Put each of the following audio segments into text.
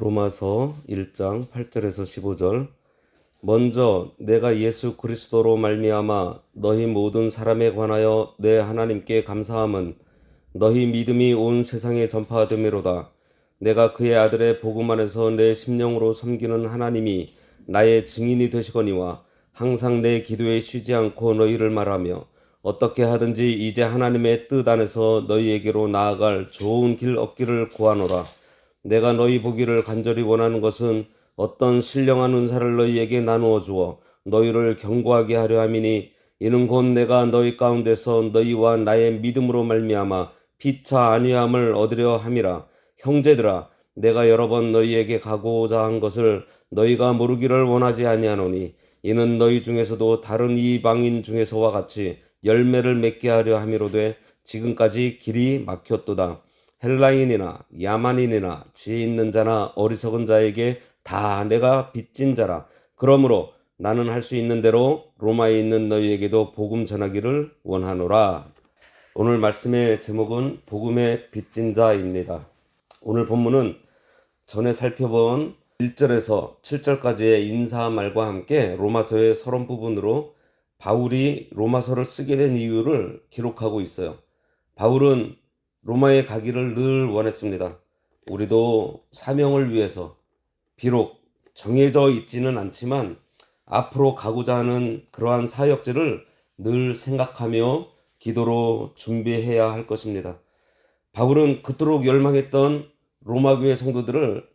로마서 1장 8절에서 15절. 먼저 내가 예수 그리스도로 말미암아 너희 모든 사람에 관하여 내 하나님께 감사함은 너희 믿음이 온 세상에 전파됨이로다. 내가 그의 아들의 복음 안에서 내 심령으로 섬기는 하나님이 나의 증인이 되시거니와 항상 내 기도에 쉬지 않고 너희를 말하며 어떻게 하든지 이제 하나님의 뜻 안에서 너희에게로 나아갈 좋은 길 얻기를 구하노라. 내가 너희 보기를 간절히 원하는 것은 어떤 신령한 은사를 너희에게 나누어 주어 너희를 견고하게 하려 함이니 이는 곧 내가 너희 가운데서 너희와 나의 믿음으로 말미암아 피차 아니함을 얻으려 함이라. 형제들아, 내가 여러 번 너희에게 가고자 한 것을 너희가 모르기를 원하지 아니하노니 이는 너희 중에서도 다른 이방인 중에서와 같이 열매를 맺게 하려 함이로되 지금까지 길이 막혔도다. 헬라인이나 야만인이나 지혜 있는 자나 어리석은 자에게 다 내가 빚진 자라. 그러므로 나는 할 수 있는 대로 로마에 있는 너희에게도 복음 전하기를 원하노라. 오늘 말씀의 제목은 복음의 빚진 자입니다. 오늘 본문은 전에 살펴본 1절에서 7절까지의 인사말과 함께 로마서의 서론 부분으로 바울이 로마서를 쓰게 된 이유를 기록하고 있어요. 바울은 로마에 가기를 늘 원했습니다. 우리도 사명을 위해서 비록 정해져 있지는 않지만 앞으로 가고자 하는 그러한 사역지를 늘 생각하며 기도로 준비해야 할 것입니다. 바울은 그토록 열망했던 로마 교회 성도들을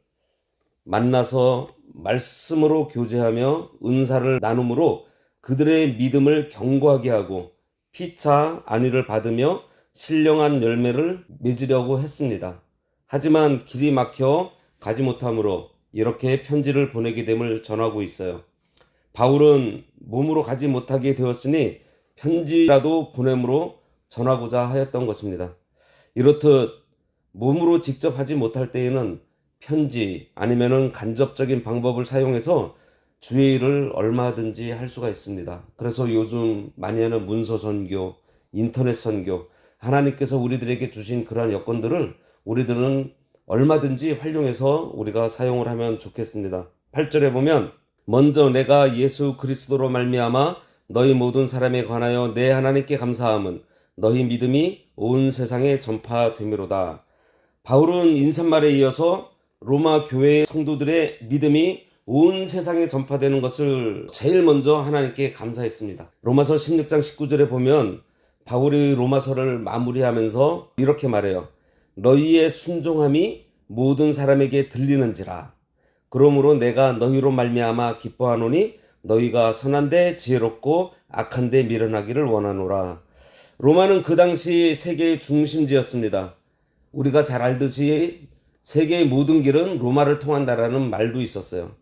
만나서 말씀으로 교제하며 은사를 나눔으로 그들의 믿음을 견고하게 하고 피차 안위를 받으며 신령한 열매를 맺으려고 했습니다. 하지만 길이 막혀 가지 못함으로 이렇게 편지를 보내게 됨을 전하고 있어요. 바울은 몸으로 가지 못하게 되었으니 편지라도 보냄으로 전하고자 하였던 것입니다. 이렇듯 몸으로 직접 하지 못할 때에는 편지 아니면은 간접적인 방법을 사용해서 주의 일을 얼마든지 할 수가 있습니다. 그래서 요즘 많이 하는 문서 선교, 인터넷 선교, 하나님께서 우리들에게 주신 그러한 여건들을 우리들은 얼마든지 활용해서 우리가 사용을 하면 좋겠습니다. 8절에 보면 먼저 내가 예수 그리스도로 말미암아 너희 모든 사람에 관하여 내 하나님께 감사함은 너희 믿음이 온 세상에 전파됨이로다. 바울은 인사말에 이어서 로마 교회 성도들의 믿음이 온 세상에 전파되는 것을 제일 먼저 하나님께 감사했습니다. 로마서 16장 19절에 보면 바울이 로마서를 마무리하면서 이렇게 말해요. 너희의 순종함이 모든 사람에게 들리는지라. 그러므로 내가 너희로 말미암아 기뻐하노니 너희가 선한데 지혜롭고 악한데 미련하기를 원하노라. 로마는 그 당시 세계의 중심지였습니다. 우리가 잘 알듯이 세계의 모든 길은 로마를 통한다라는 말도 있었어요.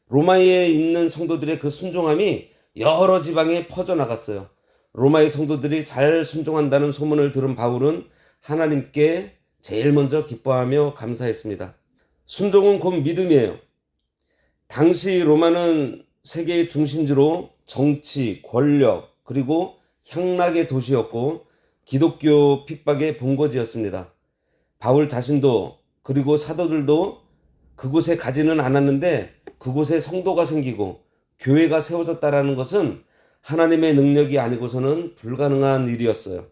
로마에 있는 성도들의 그 순종함이 여러 지방에 퍼져나갔어요. 로마의 성도들이 잘 순종한다는 소문을 들은 바울은 하나님께 제일 먼저 기뻐하며 감사했습니다. 순종은 곧 믿음이에요. 당시 로마는 세계의 중심지로 정치, 권력, 그리고 향락의 도시였고 기독교 핍박의 본거지였습니다. 바울 자신도 그리고 사도들도 그곳에 가지는 않았는데 그곳에 성도가 생기고 교회가 세워졌다라는 것은 하나님의 능력이 아니고서는 불가능한 일이었어요.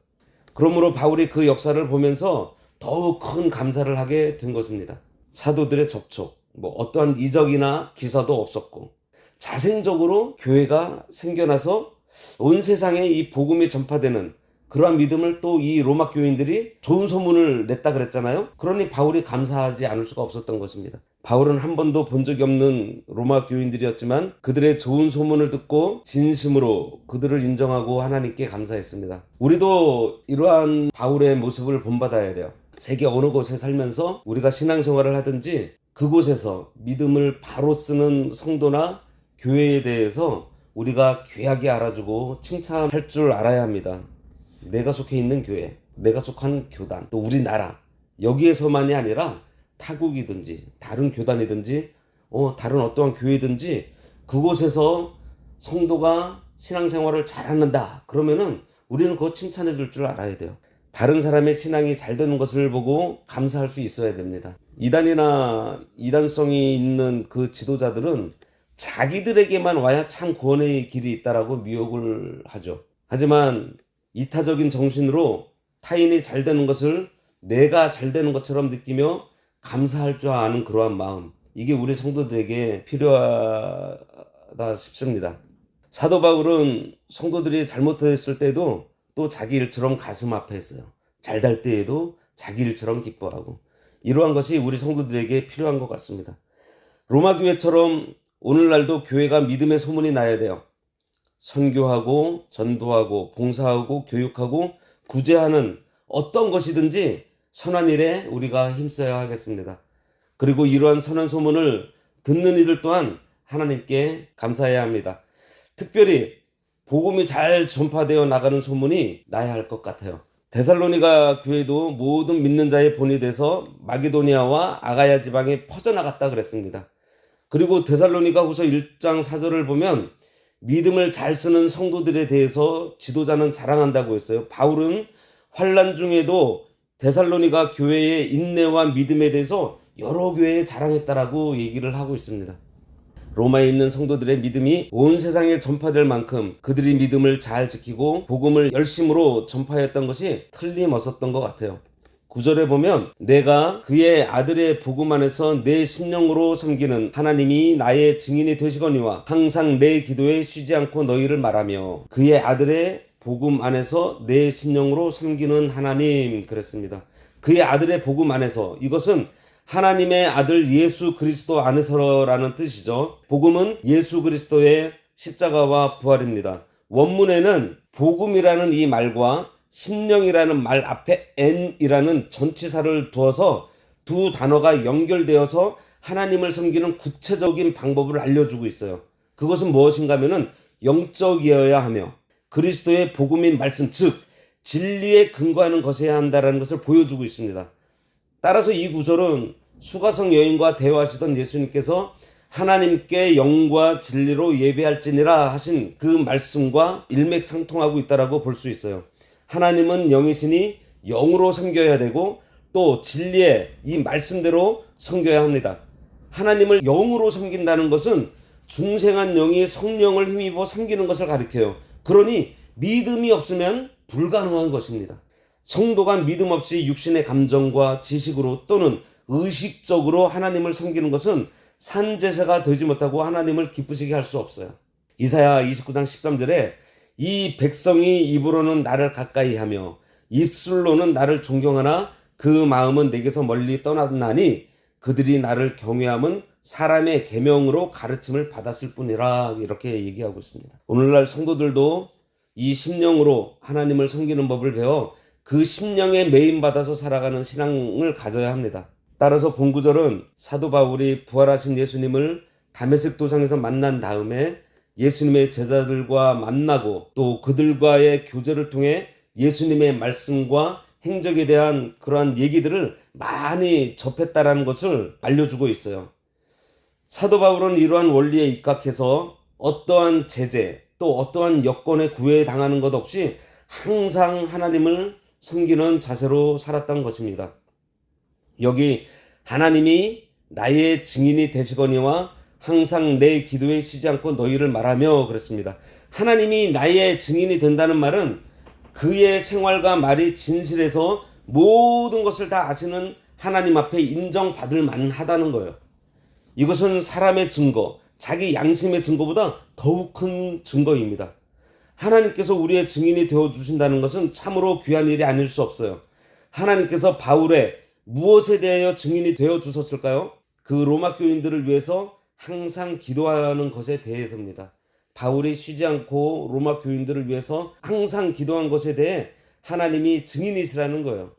그러므로 바울이 그 역사를 보면서 더욱 큰 감사를 하게 된 것입니다. 사도들의 접촉, 어떠한 이적이나 기사도 없었고 자생적으로 교회가 생겨나서 온 세상에 이 복음이 전파되는 그러한 믿음을 또 이 로마 교인들이 좋은 소문을 냈다 그랬잖아요. 그러니 바울이 감사하지 않을 수가 없었던 것입니다. 바울은 한 번도 본 적이 없는 로마 교인들이었지만 그들의 좋은 소문을 듣고 진심으로 그들을 인정하고 하나님께 감사했습니다. 우리도 이러한 바울의 모습을 본받아야 돼요. 세계 어느 곳에 살면서 우리가 신앙생활을 하든지 그곳에서 믿음을 바로 쓰는 성도나 교회에 대해서 우리가 귀하게 알아주고 칭찬할 줄 알아야 합니다. 내가 속해 있는 교회, 내가 속한 교단, 또 우리나라 여기에서만이 아니라 타국이든지 다른 교단이든지 다른 어떠한 교회든지 그곳에서 성도가 신앙생활을 잘하는다 그러면은 우리는 그거 칭찬해 줄 줄 알아야 돼요. 다른 사람의 신앙이 잘 되는 것을 보고 감사할 수 있어야 됩니다. 이단이나 이단성이 있는 그 지도자들은 자기들에게만 와야 참 구원의 길이 있다라고 미혹을 하죠. 하지만 이타적인 정신으로 타인이 잘 되는 것을 내가 잘 되는 것처럼 느끼며 감사할 줄 아는 그러한 마음, 이게 우리 성도들에게 필요하다 싶습니다. 사도 바울은 성도들이 잘못했을 때도 또 자기 일처럼 가슴 아파했어요. 잘 될 때에도 자기 일처럼 기뻐하고, 이러한 것이 우리 성도들에게 필요한 것 같습니다. 로마 교회처럼 오늘날도 교회가 믿음의 소문이 나야 돼요. 선교하고 전도하고 봉사하고 교육하고 구제하는 어떤 것이든지 선한 일에 우리가 힘써야 하겠습니다. 그리고 이러한 선한 소문을 듣는 이들 또한 하나님께 감사해야 합니다. 특별히 복음이 잘 전파되어 나가는 소문이 나야 할 것 같아요. 데살로니가 교회도 모든 믿는 자의 본이 돼서 마게도니아와 아가야 지방에 퍼져나갔다 그랬습니다. 그리고 데살로니가 후서 1장 4절을 보면 믿음을 잘 쓰는 성도들에 대해서 지도자는 자랑한다고 했어요. 바울은 환난 중에도 데살로니가 교회의 인내와 믿음에 대해서 여러 교회에 자랑했다라고 얘기를 하고 있습니다. 로마에 있는 성도들의 믿음이 온 세상에 전파될 만큼 그들이 믿음을 잘 지키고 복음을 열심으로 전파했던 것이 틀림없었던 것 같아요. 9절에 보면 내가 그의 아들의 복음 안에서 내 심령으로 섬기는 하나님이 나의 증인이 되시거니와 항상 내 기도에 쉬지 않고 너희를 말하며, 그의 아들의 복음 안에서 내 심령으로 섬기는 하나님 그랬습니다. 그의 아들의 복음 안에서, 이것은 하나님의 아들 예수 그리스도 안에서라는 뜻이죠. 복음은 예수 그리스도의 십자가와 부활입니다. 원문에는 복음이라는 이 말과 심령이라는 말 앞에 n이라는 전치사를 두어서 두 단어가 연결되어서 하나님을 섬기는 구체적인 방법을 알려주고 있어요. 그것은 무엇인가 하면은 영적이어야 하며 그리스도의 복음인 말씀, 즉 진리에 근거하는 것이어야 한다는 것을 보여주고 있습니다. 따라서 이 구절은 수가성 여인과 대화하시던 예수님께서 하나님께 영과 진리로 예배할지니라 하신 그 말씀과 일맥상통하고 있다라고 볼 수 있어요. 하나님은 영이시니 영으로 섬겨야 되고 또 진리의 이 말씀대로 섬겨야 합니다. 하나님을 영으로 섬긴다는 것은 중생한 영이 성령을 힘입어 섬기는 것을 가리켜요. 그러니 믿음이 없으면 불가능한 것입니다. 성도가 믿음 없이 육신의 감정과 지식으로 또는 의식적으로 하나님을 섬기는 것은 산제사가 되지 못하고 하나님을 기쁘시게 할 수 없어요. 이사야 29장 13절에 이 백성이 입으로는 나를 가까이 하며 입술로는 나를 존경하나 그 마음은 내게서 멀리 떠났나니 그들이 나를 경외함은 사람의 계명으로 가르침을 받았을 뿐이라, 이렇게 얘기하고 있습니다. 오늘날 성도들도 이 심령으로 하나님을 섬기는 법을 배워 그 심령에 매임받아서 살아가는 신앙을 가져야 합니다. 따라서 본구절은 사도 바울이 부활하신 예수님을 다메섹 도상에서 만난 다음에 예수님의 제자들과 만나고 또 그들과의 교제를 통해 예수님의 말씀과 행적에 대한 그러한 얘기들을 많이 접했다라는 것을 알려주고 있어요. 사도 바울은 이러한 원리에 입각해서 어떠한 제재 또 어떠한 여건에 구애당하는 것 없이 항상 하나님을 섬기는 자세로 살았던 것입니다. 여기 하나님이 나의 증인이 되시거니와 항상 내 기도에 쉬지 않고 너희를 말하며 그랬습니다. 하나님이 나의 증인이 된다는 말은 그의 생활과 말이 진실해서 모든 것을 다 아시는 하나님 앞에 인정받을 만하다는 거예요. 이것은 사람의 증거, 자기 양심의 증거보다 더욱 큰 증거입니다. 하나님께서 우리의 증인이 되어주신다는 것은 참으로 귀한 일이 아닐 수 없어요. 하나님께서 바울의 무엇에 대하여 증인이 되어주셨을까요? 그 로마 교인들을 위해서 항상 기도하는 것에 대해서입니다. 바울이 쉬지 않고 로마 교인들을 위해서 항상 기도한 것에 대해 하나님이 증인이시라는 거예요.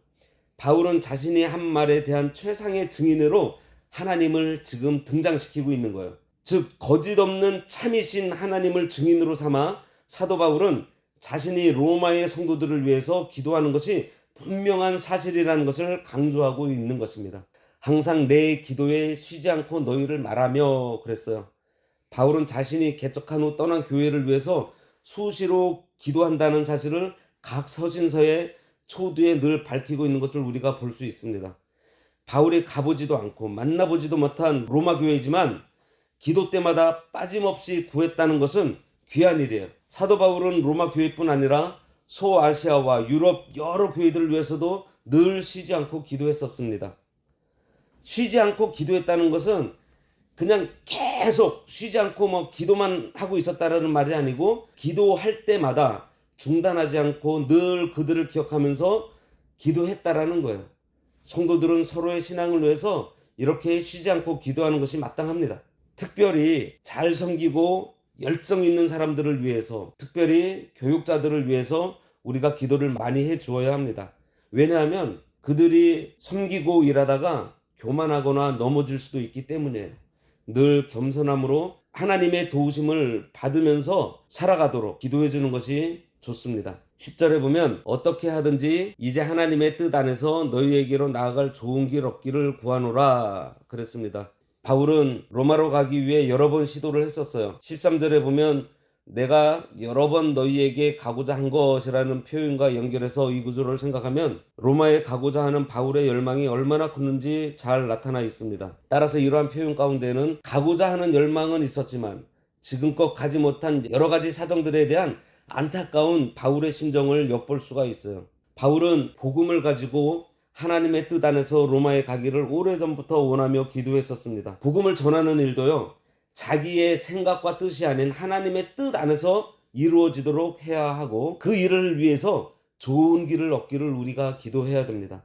바울은 자신이 한 말에 대한 최상의 증인으로 하나님을 지금 등장시키고 있는 거예요. 즉 거짓 없는 참이신 하나님을 증인으로 삼아 사도 바울은 자신이 로마의 성도들을 위해서 기도하는 것이 분명한 사실이라는 것을 강조하고 있는 것입니다. 항상 내 기도에 쉬지 않고 너희를 말하며 그랬어요. 바울은 자신이 개척한 후 떠난 교회를 위해서 수시로 기도한다는 사실을 각 서신서에 초두에 늘 밝히고 있는 것을 우리가 볼 수 있습니다. 바울이 가보지도 않고 만나보지도 못한 로마 교회이지만 기도 때마다 빠짐없이 구했다는 것은 귀한 일이에요. 사도 바울은 로마 교회뿐 아니라 소아시아와 유럽 여러 교회들을 위해서도 늘 쉬지 않고 기도했었습니다. 쉬지 않고 기도했다는 것은 그냥 계속 쉬지 않고 기도만 하고 있었다라는 말이 아니고 기도할 때마다 중단하지 않고 늘 그들을 기억하면서 기도했다라는 거예요. 성도들은 서로의 신앙을 위해서 이렇게 쉬지 않고 기도하는 것이 마땅합니다. 특별히 잘 섬기고 열정 있는 사람들을 위해서, 특별히 교육자들을 위해서 우리가 기도를 많이 해 주어야 합니다. 왜냐하면 그들이 섬기고 일하다가 교만하거나 넘어질 수도 있기 때문이에요. 늘 겸손함으로 하나님의 도우심을 받으면서 살아가도록 기도해 주는 것이 좋습니다. 10절에 보면 어떻게 하든지 이제 하나님의 뜻 안에서 너희에게로 나아갈 좋은 길 얻기를 구하노라 그랬습니다. 바울은 로마로 가기 위해 여러 번 시도를 했었어요. 13절에 보면 내가 여러 번 너희에게 가고자 한 것이라는 표현과 연결해서 이 구조를 생각하면 로마에 가고자 하는 바울의 열망이 얼마나 컸는지 잘 나타나 있습니다. 따라서 이러한 표현 가운데는 가고자 하는 열망은 있었지만 지금껏 가지 못한 여러 가지 사정들에 대한 안타까운 바울의 심정을 엿볼 수가 있어요. 바울은 복음을 가지고 하나님의 뜻 안에서 로마에 가기를 오래전부터 원하며 기도했었습니다. 복음을 전하는 일도요, 자기의 생각과 뜻이 아닌 하나님의 뜻 안에서 이루어지도록 해야 하고 그 일을 위해서 좋은 길을 얻기를 우리가 기도해야 됩니다.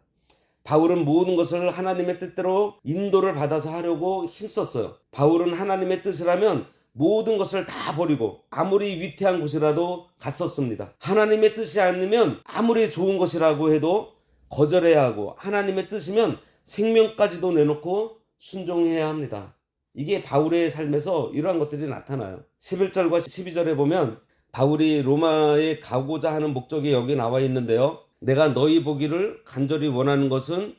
바울은 모든 것을 하나님의 뜻대로 인도를 받아서 하려고 힘썼어요. 바울은 하나님의 뜻이라면 모든 것을 다 버리고 아무리 위태한 곳이라도 갔었습니다. 하나님의 뜻이 아니면 아무리 좋은 것이라고 해도 거절해야 하고 하나님의 뜻이면 생명까지도 내놓고 순종해야 합니다. 이게 바울의 삶에서 이러한 것들이 나타나요. 11절과 12절에 보면 바울이 로마에 가고자 하는 목적이 여기 나와 있는데요. 내가 너희 보기를 간절히 원하는 것은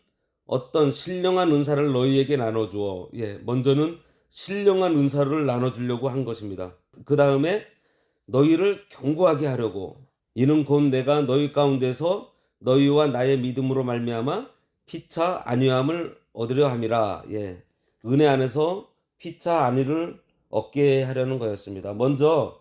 어떤 신령한 은사를 너희에게 나눠주어, 먼저는 신령한 은사를 나눠주려고 한 것입니다. 그 다음에 너희를 견고하게 하려고, 이는 곧 내가 너희 가운데서 너희와 나의 믿음으로 말미암아 피차 안위함을 얻으려 함이라. 은혜 안에서 피차 안위를 얻게 하려는 거였습니다. 먼저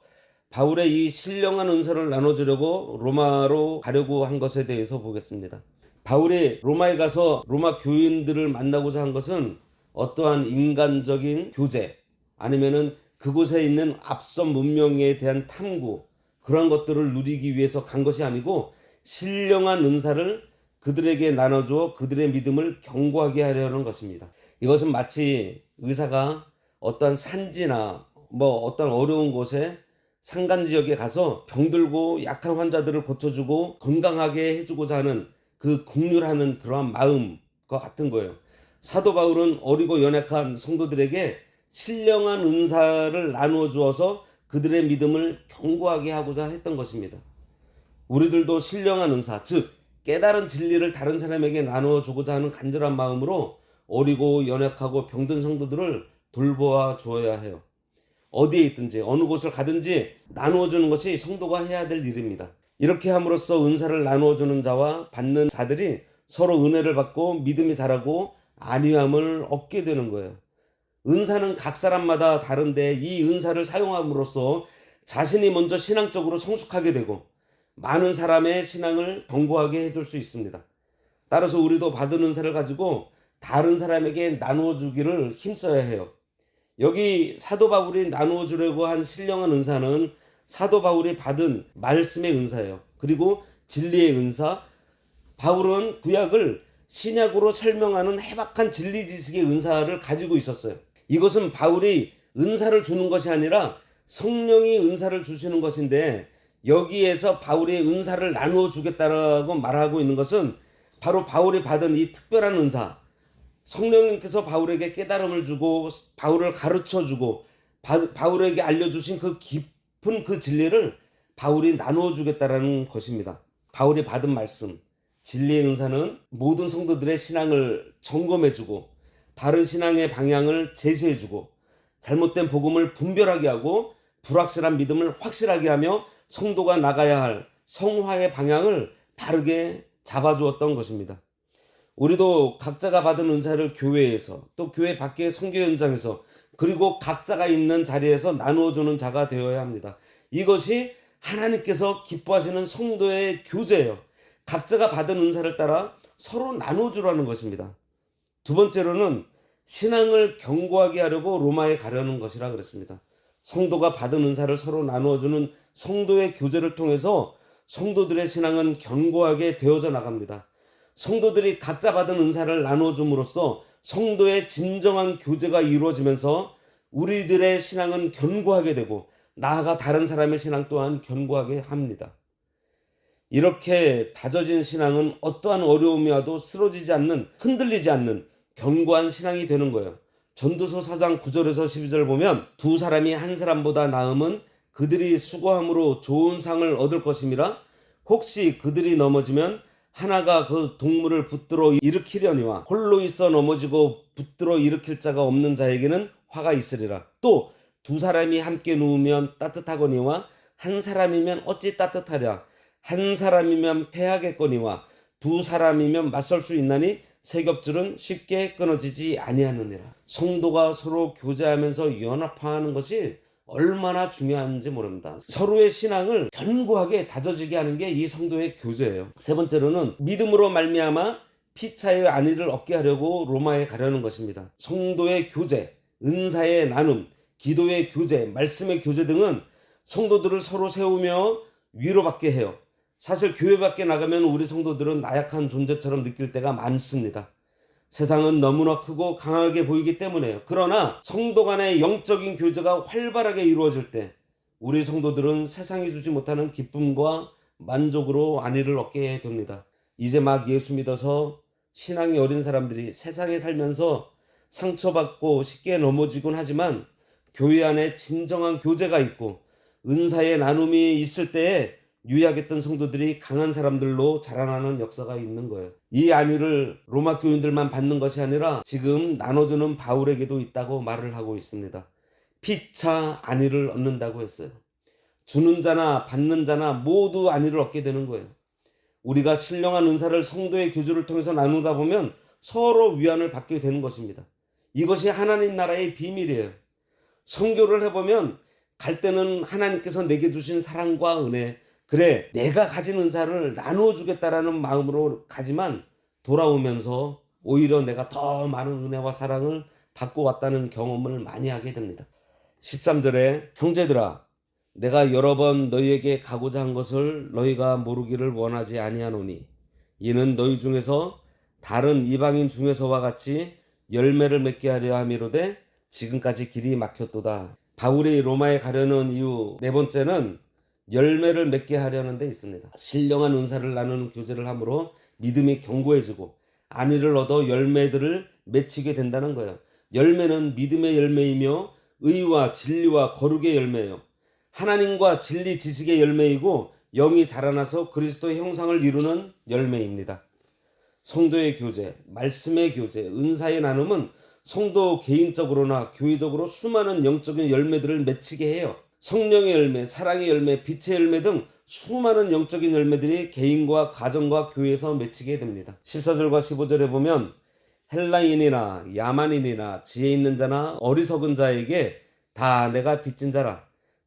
바울의 이 신령한 은사를 나눠주려고 로마로 가려고 한 것에 대해서 보겠습니다. 바울이 로마에 가서 로마 교인들을 만나고자 한 것은 어떠한 인간적인 교제 아니면은 그곳에 있는 앞선 문명에 대한 탐구, 그런 것들을 누리기 위해서 간 것이 아니고 신령한 은사를 그들에게 나눠주어 그들의 믿음을 견고하게 하려는 것입니다. 이것은 마치 의사가 어떤 산지나 어떤 어려운 곳에 산간 지역에 가서 병들고 약한 환자들을 고쳐주고 건강하게 해주고자 하는 그 국률하는 그러한 마음과 같은 거예요. 사도 바울은 어리고 연약한 성도들에게 신령한 은사를 나누어 주어서 그들의 믿음을 견고하게 하고자 했던 것입니다. 우리들도 신령한 은사, 즉 깨달은 진리를 다른 사람에게 나누어 주고자 하는 간절한 마음으로 어리고 연약하고 병든 성도들을 돌보아 주어야 해요. 어디에 있든지 어느 곳을 가든지 나누어 주는 것이 성도가 해야 될 일입니다. 이렇게 함으로써 은사를 나누어 주는 자와 받는 자들이 서로 은혜를 받고 믿음이 자라고 안위함을 얻게 되는 거예요. 은사는 각 사람마다 다른데 이 은사를 사용함으로써 자신이 먼저 신앙적으로 성숙하게 되고 많은 사람의 신앙을 견고하게 해줄 수 있습니다. 따라서 우리도 받은 은사를 가지고 다른 사람에게 나누어 주기를 힘써야 해요. 여기 사도 바울이 나누어 주려고 한 신령한 은사는 사도 바울이 받은 말씀의 은사예요. 그리고 진리의 은사. 바울은 구약을 신약으로 설명하는 해박한 진리 지식의 은사를 가지고 있었어요. 이것은 바울이 은사를 주는 것이 아니라 성령이 은사를 주시는 것인데, 여기에서 바울이 은사를 나누어 주겠다라고 말하고 있는 것은 바로 바울이 받은 이 특별한 은사, 성령님께서 바울에게 깨달음을 주고 바울을 가르쳐 주고 바울에게 알려주신 그 깊은 그 진리를 바울이 나누어 주겠다라는 것입니다. 바울이 받은 말씀, 진리의 은사는 모든 성도들의 신앙을 점검해 주고 바른 신앙의 방향을 제시해 주고 잘못된 복음을 분별하게 하고 불확실한 믿음을 확실하게 하며 성도가 나가야 할 성화의 방향을 바르게 잡아주었던 것입니다. 우리도 각자가 받은 은사를 교회에서 또 교회 밖의 선교 현장에서 그리고 각자가 있는 자리에서 나누어주는 자가 되어야 합니다. 이것이 하나님께서 기뻐하시는 성도의 교제예요. 각자가 받은 은사를 따라 서로 나눠주라는 것입니다. 두 번째로는 신앙을 견고하게 하려고 로마에 가려는 것이라 그랬습니다. 성도가 받은 은사를 서로 나누어주는 성도의 교제를 통해서 성도들의 신앙은 견고하게 되어져 나갑니다. 성도들이 각자 받은 은사를 나눠줌으로써 성도의 진정한 교제가 이루어지면서 우리들의 신앙은 견고하게 되고 나아가 다른 사람의 신앙 또한 견고하게 합니다. 이렇게 다져진 신앙은 어떠한 어려움이 와도 쓰러지지 않는, 흔들리지 않는 견고한 신앙이 되는 거예요. 전도서 4장 9절에서 12절 보면 두 사람이 한 사람보다 나음은 그들이 수고함으로 좋은 상을 얻을 것임이라 혹시 그들이 넘어지면 하나가 그 동물을 붙들어 일으키려니와 홀로 있어 넘어지고 붙들어 일으킬 자가 없는 자에게는 화가 있으리라. 또 두 사람이 함께 누우면 따뜻하거니와 한 사람이면 어찌 따뜻하랴. 한 사람이면 패하겠거니와 두 사람이면 맞설 수 있나니 세 겹줄은 쉽게 끊어지지 아니하느니라. 성도가 서로 교제하면서 연합하는 것이 얼마나 중요한지 모릅니다. 서로의 신앙을 견고하게 다져지게 하는 게 이 성도의 교제예요. 세 번째로는 믿음으로 말미암아 피차의 안위를 얻게 하려고 로마에 가려는 것입니다. 성도의 교제, 은사의 나눔, 기도의 교제, 말씀의 교제 등은 성도들을 서로 세우며 위로받게 해요. 사실 교회 밖에 나가면 우리 성도들은 나약한 존재처럼 느낄 때가 많습니다. 세상은 너무나 크고 강하게 보이기 때문에요. 그러나 성도 간의 영적인 교제가 활발하게 이루어질 때 우리 성도들은 세상이 주지 못하는 기쁨과 만족으로 안위를 얻게 됩니다. 이제 막 예수 믿어서 신앙이 어린 사람들이 세상에 살면서 상처받고 쉽게 넘어지곤 하지만 교회 안에 진정한 교제가 있고 은사의 나눔이 있을 때에 유약했던 성도들이 강한 사람들로 자라나는 역사가 있는 거예요. 이 안위를 로마 교인들만 받는 것이 아니라 지금 나눠주는 바울에게도 있다고 말을 하고 있습니다. 피차 안위를 얻는다고 했어요. 주는 자나 받는 자나 모두 안위를 얻게 되는 거예요. 우리가 신령한 은사를 성도의 교제를 통해서 나누다 보면 서로 위안을 받게 되는 것입니다. 이것이 하나님 나라의 비밀이에요. 선교를 해보면 갈 때는 하나님께서 내게 주신 사랑과 은혜, 그래 내가 가진 은사를 나누어 주겠다라는 마음으로 가지만 돌아오면서 오히려 내가 더 많은 은혜와 사랑을 받고 왔다는 경험을 많이 하게 됩니다. 13절에 형제들아 내가 여러 번 너희에게 가고자 한 것을 너희가 모르기를 원하지 아니하노니 이는 너희 중에서 다른 이방인 중에서와 같이 열매를 맺게 하려 함이로되 지금까지 길이 막혔도다. 바울이 로마에 가려는 이유 네 번째는 열매를 맺게 하려는 데 있습니다. 신령한 은사를 나누는 교제를 함으로 믿음이 견고해지고 안위를 얻어 열매들을 맺히게 된다는 거예요. 열매는 믿음의 열매이며 의와 진리와 거룩의 열매예요. 하나님과 진리 지식의 열매이고 영이 자라나서 그리스도의 형상을 이루는 열매입니다. 성도의 교제, 말씀의 교제, 은사의 나눔은 성도 개인적으로나 교회적으로 수많은 영적인 열매들을 맺히게 해요. 성령의 열매, 사랑의 열매, 빛의 열매 등 수많은 영적인 열매들이 개인과 가정과 교회에서 맺히게 됩니다. 14절과 15절에 보면 헬라인이나 야만인이나 지혜 있는 자나 어리석은 자에게 다 내가 빚진 자라.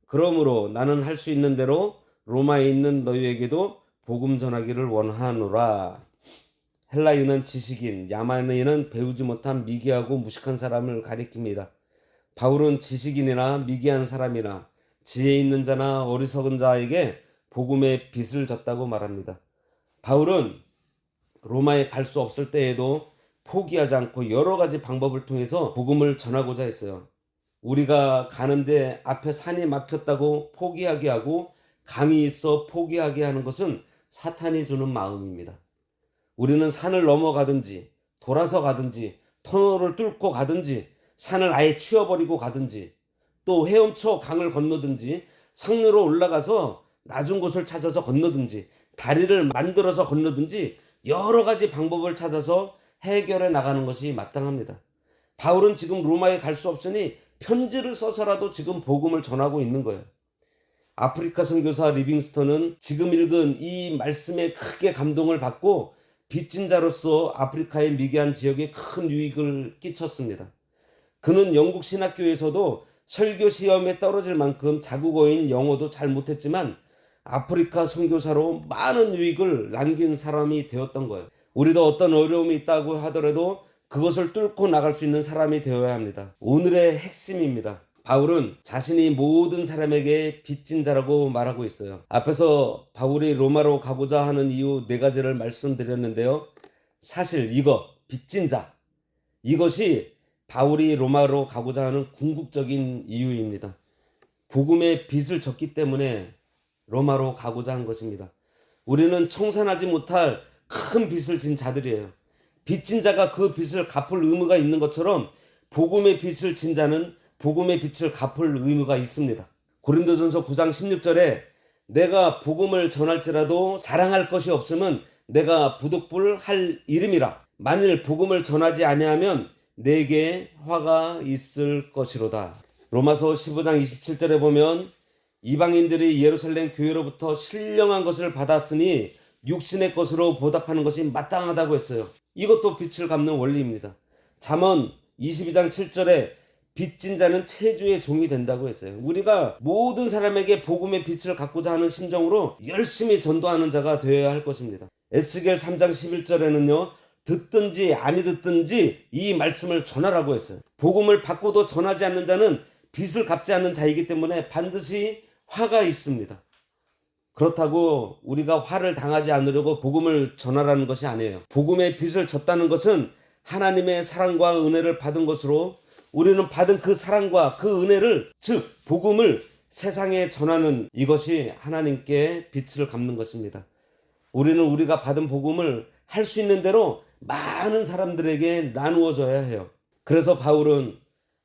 그러므로 나는 할 수 있는 대로 로마에 있는 너희에게도 복음 전하기를 원하노라. 헬라인은 지식인, 야만인은 배우지 못한 미개하고 무식한 사람을 가리킵니다. 바울은 지식인이나 미개한 사람이나 지혜 있는 자나 어리석은 자에게 복음의 빚을 졌다고 말합니다. 바울은 로마에 갈 수 없을 때에도 포기하지 않고 여러 가지 방법을 통해서 복음을 전하고자 했어요. 우리가 가는데 앞에 산이 막혔다고 포기하게 하고 강이 있어 포기하게 하는 것은 사탄이 주는 마음입니다. 우리는 산을 넘어가든지 돌아서 가든지 터널을 뚫고 가든지 산을 아예 치워버리고 가든지 또 헤엄쳐 강을 건너든지 상류로 올라가서 낮은 곳을 찾아서 건너든지 다리를 만들어서 건너든지 여러 가지 방법을 찾아서 해결해 나가는 것이 마땅합니다. 바울은 지금 로마에 갈 수 없으니 편지를 써서라도 지금 복음을 전하고 있는 거예요. 아프리카 선교사 리빙스턴은 지금 읽은 이 말씀에 크게 감동을 받고 빚진 자로서 아프리카의 미개한 지역에 큰 유익을 끼쳤습니다. 그는 영국 신학교에서도 설교 시험에 떨어질 만큼 자국어인 영어도 잘 못했지만 아프리카 선교사로 많은 유익을 남긴 사람이 되었던 거예요. 우리도 어떤 어려움이 있다고 하더라도 그것을 뚫고 나갈 수 있는 사람이 되어야 합니다. 오늘의 핵심입니다. 바울은 자신이 모든 사람에게 빚진 자라고 말하고 있어요. 앞에서 바울이 로마로 가고자 하는 이유 4가지를 말씀드렸는데요. 사실 빚진 자, 이것이 바울이 로마로 가고자 하는 궁극적인 이유입니다. 복음의 빚을 졌기 때문에 로마로 가고자 한 것입니다. 우리는 청산하지 못할 큰 빚을 진 자들이에요. 빚진 자가 그 빚을 갚을 의무가 있는 것처럼 복음의 빚을 진 자는 복음의 빚을 갚을 의무가 있습니다. 고린도전서 9장 16절에 내가 복음을 전할지라도 사랑할 것이 없으면 내가 부득불 할 이름이라. 만일 복음을 전하지 아니하면 내게 화가 있을 것이로다. 로마서 15장 27절에 보면 이방인들이 예루살렘 교회로부터 신령한 것을 받았으니 육신의 것으로 보답하는 것이 마땅하다고 했어요. 이것도 빚을 갚는 원리입니다. 잠언 22장 7절에 빚진 자는 체주의 종이 된다고 했어요. 우리가 모든 사람에게 복음의 빚을 갚고자 하는 심정으로 열심히 전도하는 자가 되어야 할 것입니다. 에스겔 3장 11절에는요. 듣든지 아니 듣든지 이 말씀을 전하라고 했어요. 복음을 받고도 전하지 않는 자는 빚을 갚지 않는 자이기 때문에 반드시 화가 있습니다. 그렇다고 우리가 화를 당하지 않으려고 복음을 전하라는 것이 아니에요. 복음의 빚을 졌다는 것은 하나님의 사랑과 은혜를 받은 것으로 우리는 받은 그 사랑과 그 은혜를, 즉 복음을 세상에 전하는 이것이 하나님께 빚을 갚는 것입니다. 우리는 우리가 받은 복음을 할 수 있는 대로 많은 사람들에게 나누어 줘야 해요. 그래서 바울은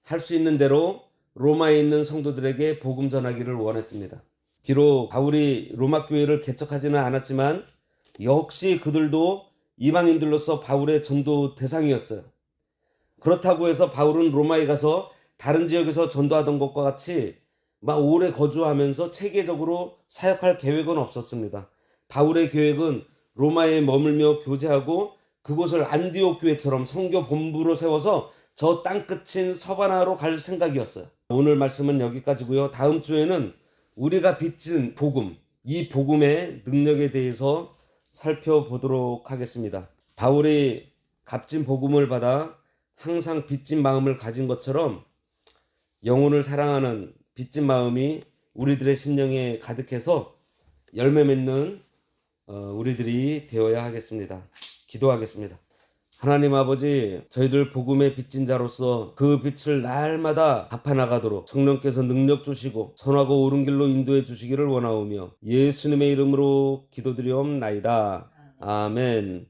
할 수 있는 대로 로마에 있는 성도들에게 복음 전하기를 원했습니다. 비록 바울이 로마 교회를 개척하지는 않았지만 역시 그들도 이방인들로서 바울의 전도 대상이었어요. 그렇다고 해서 바울은 로마에 가서 다른 지역에서 전도하던 것과 같이 막 오래 거주하면서 체계적으로 사역할 계획은 없었습니다. 바울의 계획은 로마에 머물며 교제하고 그곳을 안디옥 교회처럼 선교 본부로 세워서 저 땅끝인 서바나로 갈 생각이었어요. 오늘 말씀은 여기까지고요. 다음 주에는 우리가 빚진 복음, 이 복음의 능력에 대해서 살펴보도록 하겠습니다. 바울이 값진 복음을 받아 항상 빚진 마음을 가진 것처럼 영혼을 사랑하는 빚진 마음이 우리들의 심령에 가득해서 열매 맺는 우리들이 되어야 하겠습니다. 기도하겠습니다. 하나님 아버지, 저희들 복음의 빚진 자로서 그 빚을 날마다 갚아나가도록 성령께서 능력 주시고 선하고 옳은 길로 인도해 주시기를 원하오며 예수님의 이름으로 기도드리옵나이다. 아멘.